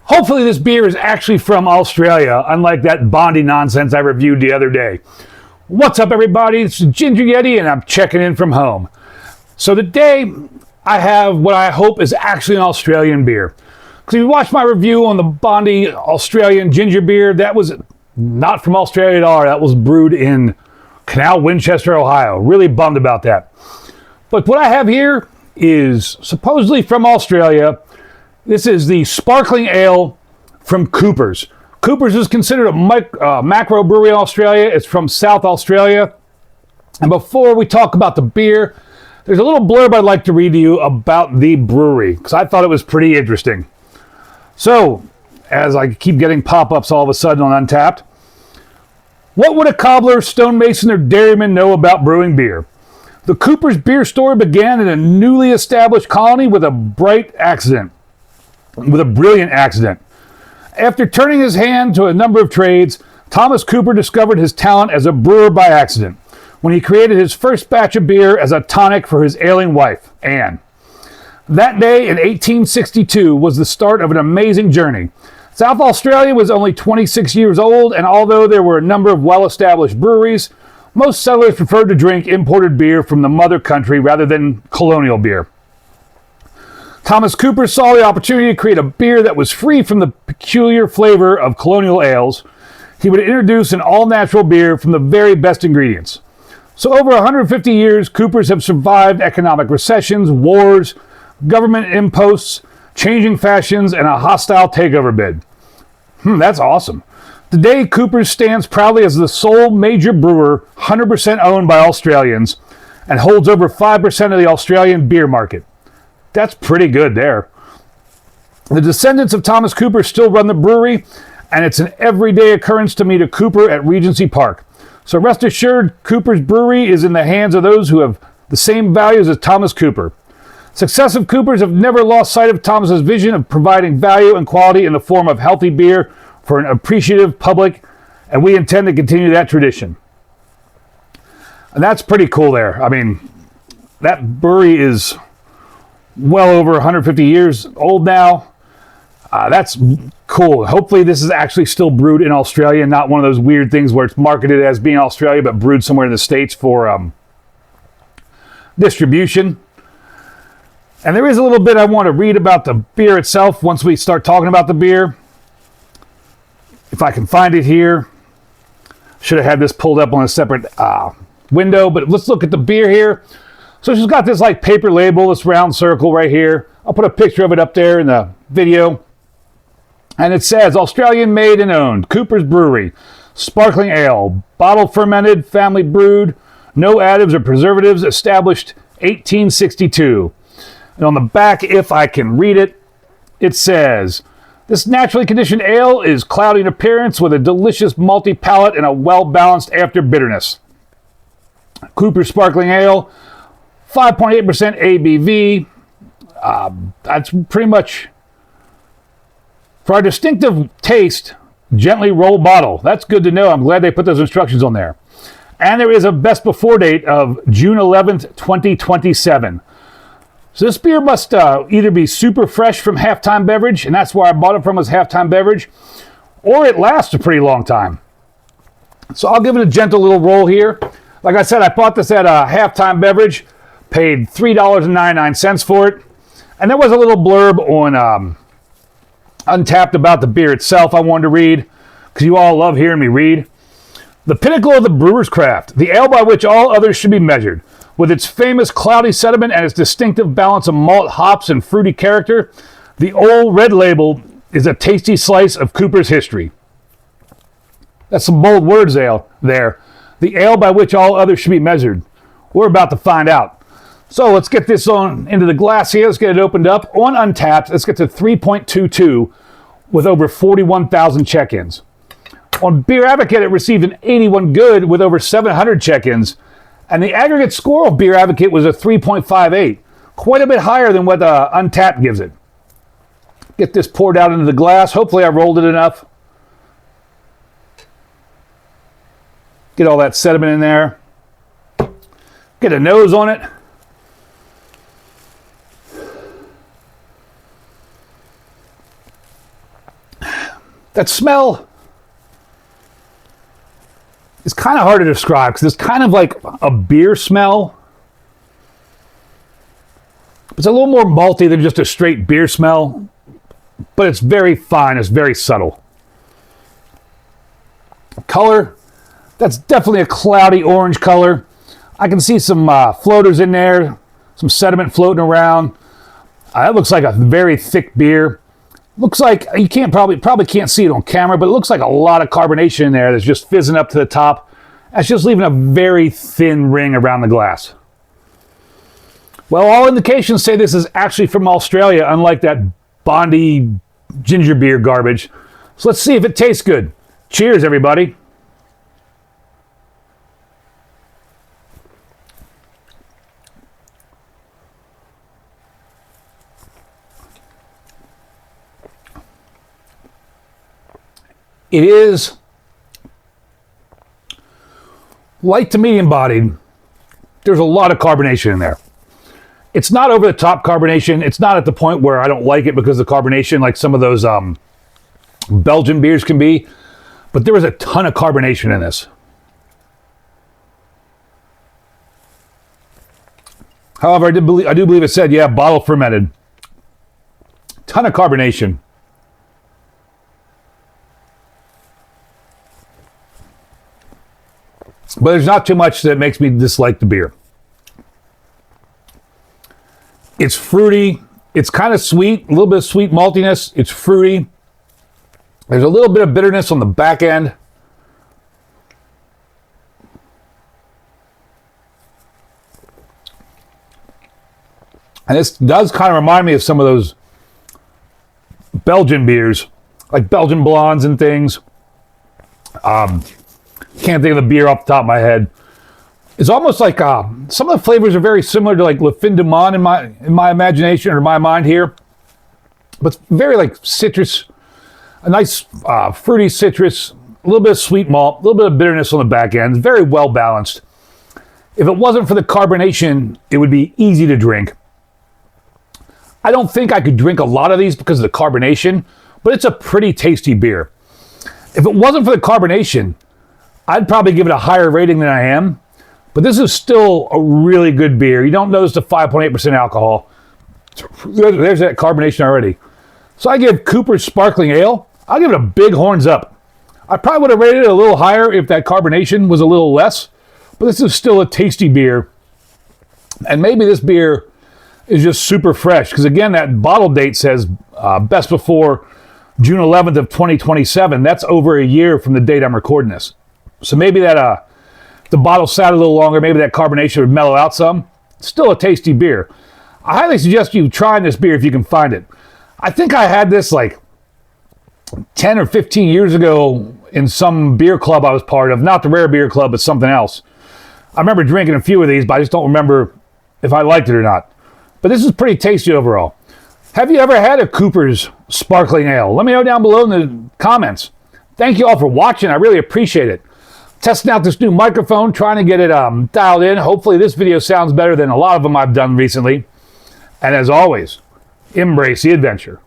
Hopefully this beer is actually from Australia, unlike that Bondi nonsense I reviewed the other day. What's up, everybody? It's Ginger Yeti, and I'm checking in from home. So today, I have what I hope is actually an Australian beer. Because if you watched my review on the Bondi Australian ginger beer, that was not from Australia at all. That was brewed in Canal, Winchester, Ohio. Really bummed about that. But what I have here is supposedly from Australia. This is the sparkling ale from Coopers. Coopers is considered a macro brewery in Australia. It's from South Australia. And before we talk about the beer, there's a little blurb I'd like to read to you about the brewery, because I thought it was pretty interesting. So, as I keep getting pop-ups all of a sudden on Untappd, what would a cobbler, stonemason, or dairyman know about brewing beer? The Coopers beer story began in a newly established colony with a brilliant accident. After turning his hand to a number of trades, Thomas Cooper discovered his talent as a brewer by accident when he created his first batch of beer as a tonic for his ailing wife, Anne. That day in 1862 was the start of an amazing journey. South Australia was only 26 years old, and although there were a number of well-established breweries, most settlers preferred to drink imported beer from the mother country rather than colonial beer. Thomas Cooper saw the opportunity to create a beer that was free from the peculiar flavor of colonial ales. He would introduce an all-natural beer from the very best ingredients. So over 150 years, Coopers have survived economic recessions, wars, government imposts, changing fashions, and a hostile takeover bid. That's awesome. Today, Coopers stands proudly as the sole major brewer 100% owned by Australians and holds over 5% of the Australian beer market. That's pretty good there. The descendants of Thomas Cooper still run the brewery, and it's an everyday occurrence to meet a Cooper at Regency Park. So rest assured, Coopers Brewery is in the hands of those who have the same values as Thomas Cooper. Successive Coopers have never lost sight of Thomas's vision of providing value and quality in the form of healthy beer for an appreciative public, and we intend to continue that tradition. And that's pretty cool there. I mean, that brewery is well over 150 years old now. That's cool. Hopefully this is actually still brewed in Australia and not one of those weird things where it's marketed as being Australia but brewed somewhere in the States for distribution. And there is a little bit I want to read about the beer itself once we start talking about the beer. If I can find it here. Should have had this pulled up on a separate window, but let's look at the beer here. So she's got this like paper label, this round circle right here. I'll put a picture of it up there in the video. And it says, Australian made and owned, Coopers Brewery, sparkling ale, bottle fermented, family brewed, no additives or preservatives, established 1862. And on the back, if I can read it, it says, this naturally conditioned ale is cloudy in appearance with a delicious malty palate and a well-balanced after bitterness. Coopers Sparkling Ale, 5.8% ABV. That's pretty much, for our distinctive taste, gently rolled bottle. That's good to know. I'm glad they put those instructions on there. And there is a best before date of June 11th, 2027. So this beer must either be super fresh from Halftime Beverage, and that's where I bought it from, was Halftime Beverage, or it lasts a pretty long time. So I'll give it a gentle little roll here. Like I said, I bought this at Halftime Beverage, paid $3.99 for it, and there was a little blurb on Untappd about the beer itself I wanted to read, because you all love hearing me read. The pinnacle of the brewer's craft, the ale by which all others should be measured. With its famous cloudy sediment and its distinctive balance of malt, hops, and fruity character, the Old Red Label is a tasty slice of Cooper's history. That's some bold words there. The ale by which all others should be measured. We're about to find out. So let's get this on into the glass here. Let's get it opened up. On Untappd, let's get to 3.22 with over 41,000 check-ins. On Beer Advocate, it received an 81 good with over 700 check-ins. And the aggregate score of Beer Advocate was a 3.58, quite a bit higher than what Untappd gives it. Get this poured out into the glass. Hopefully I rolled it enough. Get all that sediment in there. Get a nose on it. That smell is kind of hard to describe because it's kind of like a beer smell. It's a little more malty than just a straight beer smell, but it's very fine. It's very subtle. Color, that's definitely a cloudy orange color. I can see some floaters in there, some sediment floating around. It looks like a very thick beer. Looks like you probably can't see it on camera, but it looks like a lot of carbonation in there that's just fizzing up to the top. That's just leaving a very thin ring around the glass. Well, all indications say this is actually from Australia, unlike that Bondi ginger beer garbage. So let's see if it tastes good. Cheers, everybody. It is light to medium bodied. There's a lot of carbonation in there. It's not over the top carbonation. It's not at the point where I don't like it because of the carbonation like some of those Belgian beers can be. But there was a ton of carbonation in this. However, I do believe it said, yeah, bottle fermented. Ton of carbonation. But there's not too much that makes me dislike the beer. It's fruity. It's kind of sweet, a little bit of sweet maltiness. It's fruity. There's a little bit of bitterness on the back end. And this does kind of remind me of some of those Belgian beers, like Belgian blondes and things. Can't think of the beer off the top of my head. It's almost like some of the flavors are very similar to like Fin Du Mond in my imagination or my mind here. But it's very like citrus, a nice fruity citrus, a little bit of sweet malt, a little bit of bitterness on the back end. It's very well balanced. If it wasn't for the carbonation, it would be easy to drink. I don't think I could drink a lot of these because of the carbonation, but it's a pretty tasty beer. If it wasn't for the carbonation, I'd probably give it a higher rating than I am. But this is still a really good beer. You don't notice the 5.8% alcohol. There's that carbonation already. So I give Coopers Sparkling Ale, I'll give it a big horns up. I probably would have rated it a little higher if that carbonation was a little less. But this is still a tasty beer. And maybe this beer is just super fresh. Because again, that bottle date says best before June 11th of 2027. That's over a year from the date I'm recording this. So maybe that the bottle sat a little longer, maybe that carbonation would mellow out some. It's still a tasty beer. I highly suggest you trying this beer if you can find it. I think I had this like 10 or 15 years ago in some beer club I was part of. Not the Rare Beer Club, but something else. I remember drinking a few of these, but I just don't remember if I liked it or not. But this is pretty tasty overall. Have you ever had a Coopers Sparkling Ale? Let me know down below in the comments. Thank you all for watching. I really appreciate it. Testing out this new microphone, trying to get it dialed in. Hopefully this video sounds better than a lot of them I've done recently. And as always, embrace the adventure.